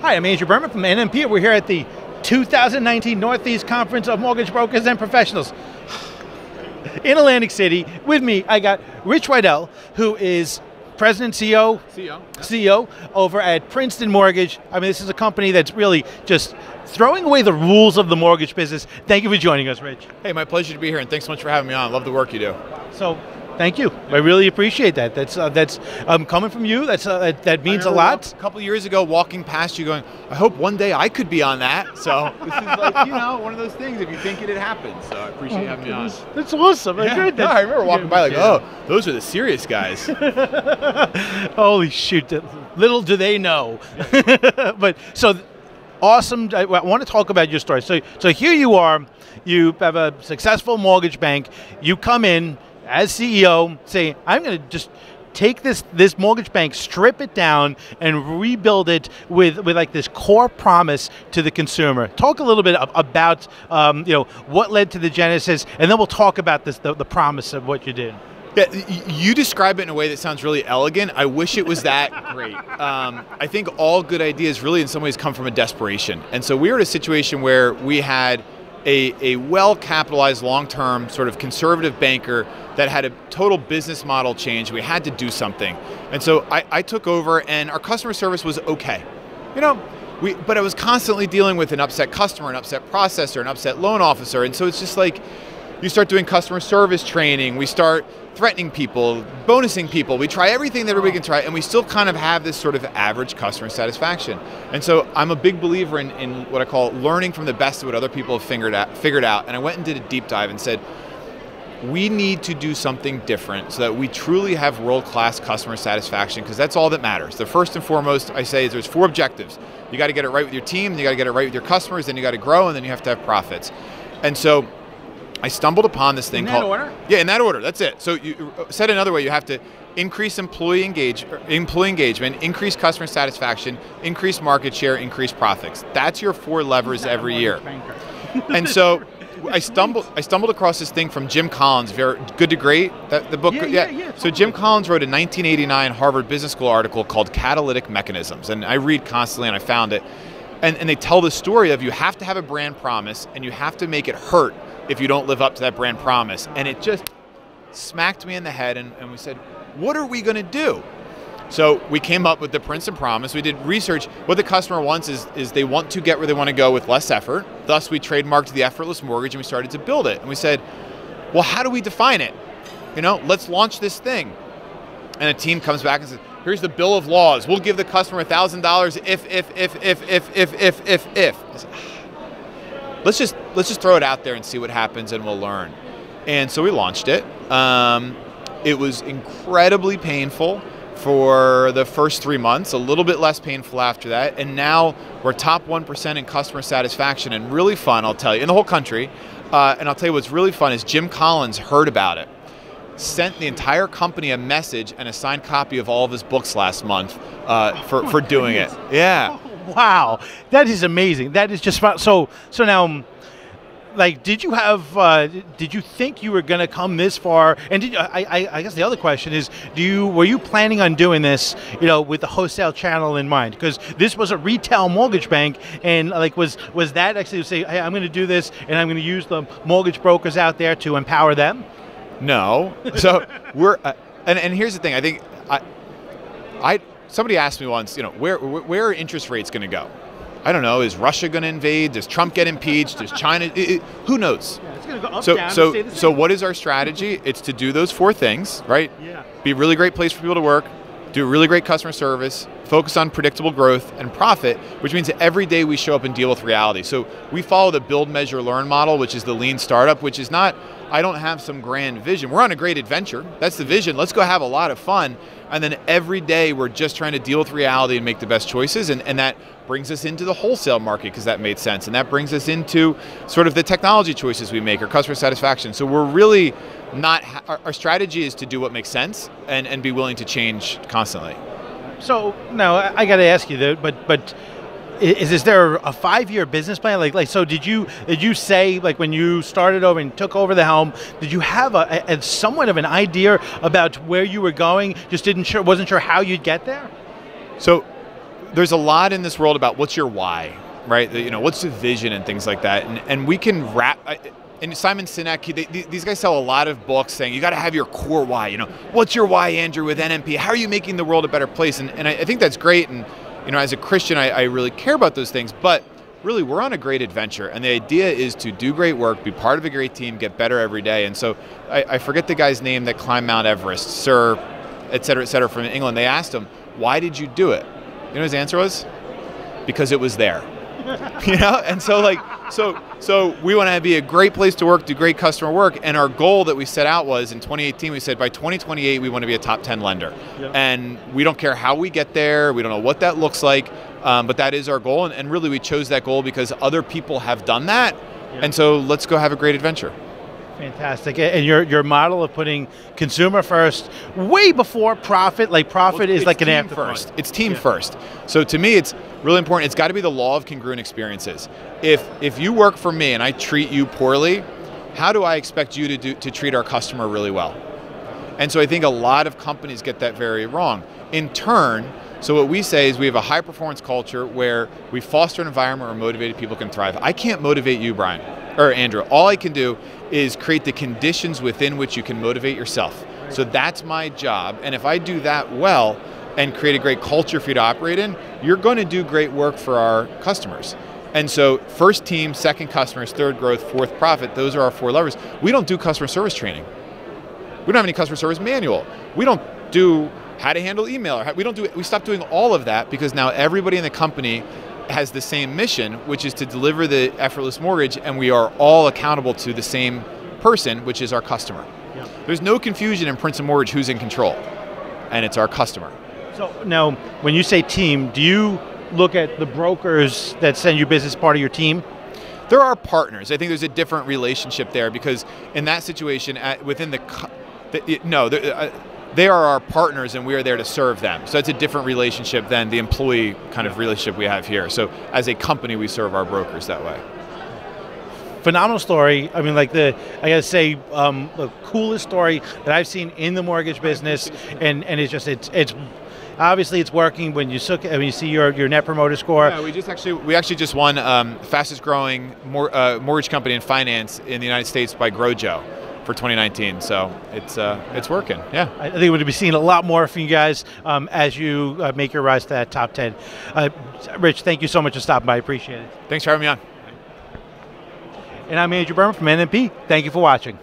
Hi, I'm Andrew Berman from NMP. We're here at the 2019 Northeast Conference of Mortgage Brokers and Professionals in Atlantic City. With me, I got Rich Weidel, who is President, CEO over at Princeton Mortgage. I mean, this is a company that's really just throwing away the rules of the mortgage business. Thank you for joining us, Rich. Hey, my pleasure to be here, and thanks so much for having me on. Love the work you do. So, thank you. I really appreciate that. That's coming from you. That means a lot. A couple years ago, walking past you, going, "I hope one day I could be on that." So this is like one of those things. If you think it happens, so I appreciate having me on. That's awesome. Yeah. No, I remember walking by like, "Oh, those are the serious guys." Holy shoot! Little do they know. But so awesome. I want to talk about your story. So here you are. You have a successful mortgage bank. You come in as CEO, say, I'm going to just take this mortgage bank, strip it down, and rebuild it with like this core promise to the consumer. Talk a little bit about what led to the genesis, and then we'll talk about the promise of what you did. Yeah, you describe it in a way that sounds really elegant. I wish it was that great. I think all good ideas really in some ways come from a desperation. And so we were in a situation where we had a well-capitalized, long-term sort of conservative banker that had a total business model change. We had to do something. And so I took over, and our customer service was okay. But I was constantly dealing with an upset customer, an upset processor, an upset loan officer. And so it's just like, you start doing customer service training, we start threatening people, bonusing people, we try everything that everybody can try, and we still kind of have this sort of average customer satisfaction. And so I'm a big believer in what I call learning from the best of what other people have figured out. And I went and did a deep dive and said, we need to do something different so that we truly have world-class customer satisfaction, because that's all that matters. The first and foremost, I say, is there's 4 objectives. You got to get it right with your team, then you got to get it right with your customers, then you got to grow, and then you have to have profits. And so I stumbled upon this thing called— In that order? Yeah, in that order, that's it. So you said another way, you have to increase employee engagement, increase customer satisfaction, increase market share, increase profits. That's your 4 levers every year. And so I stumbled across this thing from Jim Collins, Very Good to Great, the book. Yeah. So Jim Collins wrote a 1989 Harvard Business School article called Catalytic Mechanisms, and I read constantly, and I found it. And they tell the story of, you have to have a brand promise, and you have to make it hurt if you don't live up to that brand promise. And it just smacked me in the head, and we said, what are we going to do? So we came up with the Princeton Promise. We did research. What the customer wants is they want to get where they want to go with less effort. Thus, we trademarked the effortless mortgage, and we started to build it. And we said, well, how do we define it? Let's launch this thing. And a team comes back and says, here's the bill of laws. We'll give the customer $1,000 if. Let's just throw it out there and see what happens, and we'll learn. And so we launched it. It was incredibly painful for the first 3 months, a little bit less painful after that. And now we're top 1% in customer satisfaction, and really fun, I'll tell you, in the whole country. And I'll tell you what's really fun is Jim Collins heard about it, sent the entire company a message and a signed copy of all of his books last month for doing it. Yeah. Wow, that is amazing. That is just so now. Like, did you think you were going to come this far? And I guess the other question is, were you planning on doing this, with the wholesale channel in mind? Because this was a retail mortgage bank, and like, was that actually to say, hey, I'm going to do this, and I'm going to use the mortgage brokers out there to empower them? No. So we're, and here's the thing. I think somebody asked me once, where are interest rates going to go? I don't know. Is Russia going to invade? Does Trump get impeached? Does China? Who knows? Yeah, it's going to go up, down, stay the same. So what is our strategy? It's to do those 4 things, right? Yeah. Be a really great place for people to work, do really great customer service, focus on predictable growth and profit, which means that every day we show up and deal with reality. So we follow the build, measure, learn model, which is the lean startup, which is not, I don't have some grand vision. We're on a great adventure. That's the vision. Let's go have a lot of fun. And then every day we're just trying to deal with reality and make the best choices. And that brings us into the wholesale market, because that made sense. And that brings us into sort of the technology choices we make, or customer satisfaction. So we're really not, our strategy is to do what makes sense and be willing to change constantly. So now I got to ask you though, but is there a 5-year business plan? Like, so did you say, like, when you started over and took over the helm, did you have a somewhat of an idea about where you were going? Just wasn't sure how you'd get there? So there's a lot in this world about what's your why, right? You know, what's the vision and things like that. And we can wrap. And Simon Sinek, these guys sell a lot of books saying you got to have your core why. You know, what's your why, Andrew, with NMP? How are you making the world a better place? And I think that's great. And you know, as a Christian, I really care about those things. But really, we're on a great adventure, and the idea is to do great work, be part of a great team, get better every day. And so I forget the guy's name that climbed Mount Everest, Sir, et cetera, from England. They asked him, "Why did you do it?" You know what his answer was? Because it was there. You know, and so so we want to be a great place to work, do great customer work, and our goal that we set out was in 2018. We said by 2028 we want to be a top 10 lender, and we don't care how we get there. We don't know what that looks like, but that is our goal, and really we chose that goal because other people have done that, and so let's go have a great adventure. Fantastic. And your model of putting consumer first way before profit, like profit is like an afterthought. First. It's team first. So to me, it's really important. It's got to be the law of congruent experiences. If you work for me and I treat you poorly, how do I expect you to treat our customer really well? And so I think a lot of companies get that very wrong. In turn, so what we say is we have a high performance culture where we foster an environment where motivated people can thrive. I can't motivate you, Brian, or Andrew. All I can do is create the conditions within which you can motivate yourself. So that's my job. And if I do that well and create a great culture for you to operate in, you're going to do great work for our customers. And so first team, second customers, third growth, fourth profit, those are our 4 levers. We don't do customer service training. We don't have any customer service manual. We don't do how to handle email. We stopped doing all of that because now everybody in the company has the same mission, which is to deliver the effortless mortgage, and we are all accountable to the same person, which is our customer. Yeah. There's no confusion in Princeton Mortgage who's in control, and it's our customer. So now, when you say team, do you look at the brokers that send you business part of your team? There are partners. I think there's a different relationship there because in that situation, within they are our partners and we are there to serve them. So it's a different relationship than the employee kind of relationship we have here. So as a company, we serve our brokers that way. Phenomenal story. I mean, I gotta say, the coolest story that I've seen in the mortgage business, and it's obviously it's working when you see your net promoter score. Yeah, we actually just won fastest growing mortgage company in finance in the United States by Grojo for 2019, so it's working. Yeah, I think we're going to be seeing a lot more from you guys as you make your rise to that top 10. Rich, thank you so much for stopping by. I appreciate it. Thanks for having me on. And I'm Andrew Berman from NMP. Thank you for watching.